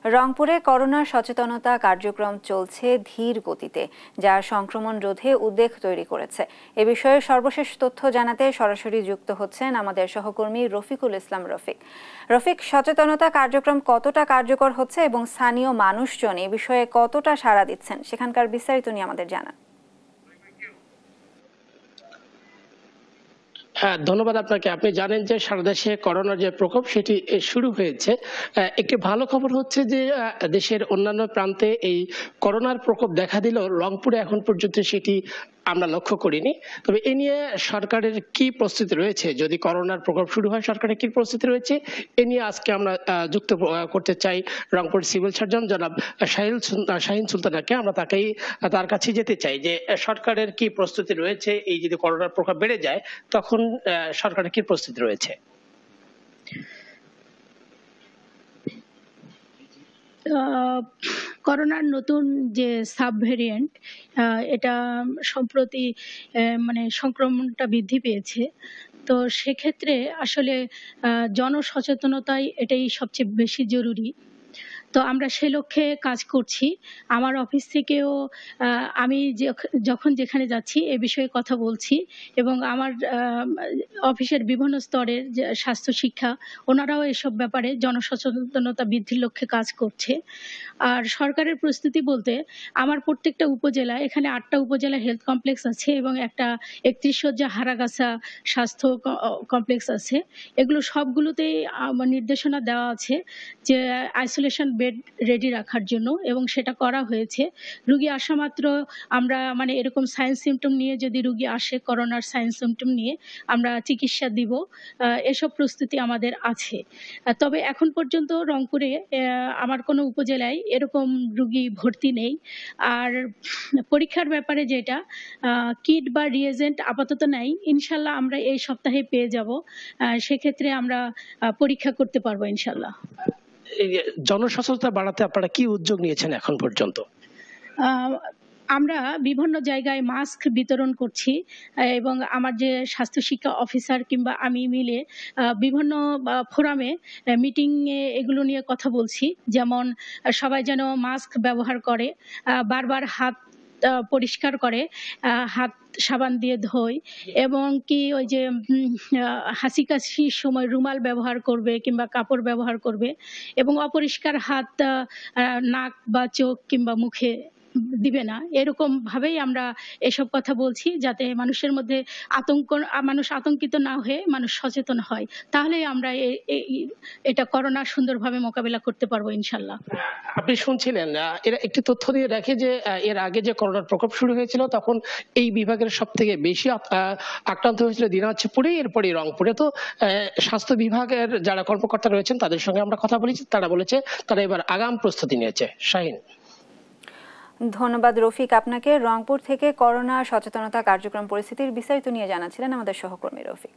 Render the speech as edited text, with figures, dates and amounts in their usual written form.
রংপুরে করোনা সচেতনতা কার্যক্রম চলছে ধীর গতিতে, যা সংক্রমণ রোধে উদ্বেগ তৈরি করেছে। এ বিষয়ে সর্বশেষ তথ্য জানাতে সরাসরি যুক্ত হচ্ছেন আমাদের সহকর্মী রফিকুল ইসলাম রফিক। রফিক, সচেতনতা কার্যক্রম কতটা কার্যকর হচ্ছে এবং স্থানীয় মানুষজন এ বিষয়ে কতটা সাড়া দিচ্ছেন, সেখানকার বিস্তারিত নিয়ে আমাদের জানান। হ্যাঁ, ধন্যবাদ আপনাকে। আপনি জানেন যে সারা দেশে করোনার যে প্রকোপ সেটি শুরু হয়েছে। একটি ভালো খবর হচ্ছে যে দেশের অন্যান্য প্রান্তে এই করোনার প্রকোপ দেখা দিলেও রংপুরে এখন পর্যন্ত সেটি আমরা লক্ষ্য করিনি। তবে এ নিয়ে সরকারের কি প্রস্তুতি রয়েছে, যদি করোনার প্রকোপ শুরু হয় সরকারের কি প্রস্তুতি রয়েছে, এ নিয়ে আজকে আমরা যুক্ত করতে চাই রংপুর সিভিল সার্জন জনাব শাহিন সুলতানাকে। আমরা তার কাছে যেতে চাই যে সরকারের কি প্রস্তুতি রয়েছে, এই যদি করোনার প্রকোপ বেড়ে যায় তখন সরকারের কি প্রস্তুতি রয়েছে। করোনার নতুন যে সাব ভেরিয়েন্ট, এটা সম্প্রতি মানে সংক্রমণটা বৃদ্ধি পেয়েছে। তো সেক্ষেত্রে আসলে জনসচেতনতাই এটাই সবচেয়ে বেশি জরুরি। তো আমরা সে লক্ষ্যে কাজ করছি। আমার অফিস থেকেও আমি যখন যেখানে যাচ্ছি এ বিষয়ে কথা বলছি এবং আমার অফিসের বিভিন্ন স্তরের যে স্বাস্থ্য শিক্ষা, ওনারাও এসব ব্যাপারে জনসচেতনতা বৃদ্ধির লক্ষ্যে কাজ করছে। আর সরকারের প্রস্তুতি বলতে আমার প্রত্যেকটা উপজেলায়, এখানে ৮টা উপজেলা হেলথ কমপ্লেক্স আছে এবং একটা ৩১ শয্যা হারাগাছা স্বাস্থ্য কমপ্লেক্স আছে। এগুলো সবগুলোতেই নির্দেশনা দেওয়া আছে যে আইসোলেশন বেড রেডি রাখার জন্য, এবং সেটা করা হয়েছে। রোগী আসা মাত্র আমরা মানে এরকম সাইন সিমটম নিয়ে যদি রোগী আসে, করোনার সাইন সিমটম নিয়ে আমরা চিকিৎসা দিব। এসব প্রস্তুতি আমাদের আছে। তবে এখন পর্যন্ত রংপুরে আমার কোনো উপজেলায় এরকম রোগী ভর্তি নেই। আর পরীক্ষার ব্যাপারে যেটা কিট বা রিয়েজেন্ট আপাতত নাই, ইনশাল্লাহ আমরা এই সপ্তাহে পেয়ে যাব। সেক্ষেত্রে আমরা পরীক্ষা করতে পারবো ইনশাল্লাহ। জনসচেতনতা বাড়াতে আপনারা কি উদ্যোগ নিয়েছেন এখন পর্যন্ত? আমরা বিভিন্ন জায়গায় মাস্ক বিতরণ করছি এবং আমার যে স্বাস্থ্য শিক্ষা অফিসার কিংবা আমি মিলে বিভিন্ন ফোরামে মিটিংয়ে এগুলো নিয়ে কথা বলছি। যেমন সবাই যেন মাস্ক ব্যবহার করে, বারবার হাত পরিষ্কার করে, হাত সাবান দিয়ে ধোয়, এবং কি ওই যে হাসি কাশির সময় রুমাল ব্যবহার করবে কিংবা কাপড় ব্যবহার করবে, এবং অপরিষ্কার হাত নাক বা চোখ কিংবা মুখে দিবে না। এরকম ভাবেই আমরা এসব কথা বলছি, যাতে মানুষের মধ্যে মানুষ আতঙ্কিত না হয়ে মানুষ সচেতন হয়। তাহলেই আমরা এটা করোনা সুন্দরভাবে মোকাবিলা করতে পারবো ইনশাল্লাহ। আপনি শুনছিলেন, এরা একটি তথ্য দিয়ে রাখে যে এর আগে যে করোনার প্রকোপ শুরু হয়েছিল তখন এই বিভাগের সবথেকে বেশি আক্রান্ত হয়েছিল দিনাজপুরে, এরপরে রংপুরে। তো স্বাস্থ্য বিভাগের যারা কর্মকর্তা রয়েছেন তাদের সঙ্গে আমরা কথা বলেছি, তারা বলেছে তারা এবার আগাম প্রস্তুতি নিয়েছে। শাহিন। ধন্যবাদ রফিক আপনাকে। রংপুর থেকে করোনা সচেতনতা কার্যক্রম পরিস্থিতির বিস্তারিত নিয়ে জানাচ্ছিলেন আমাদের সহকর্মী রফিক।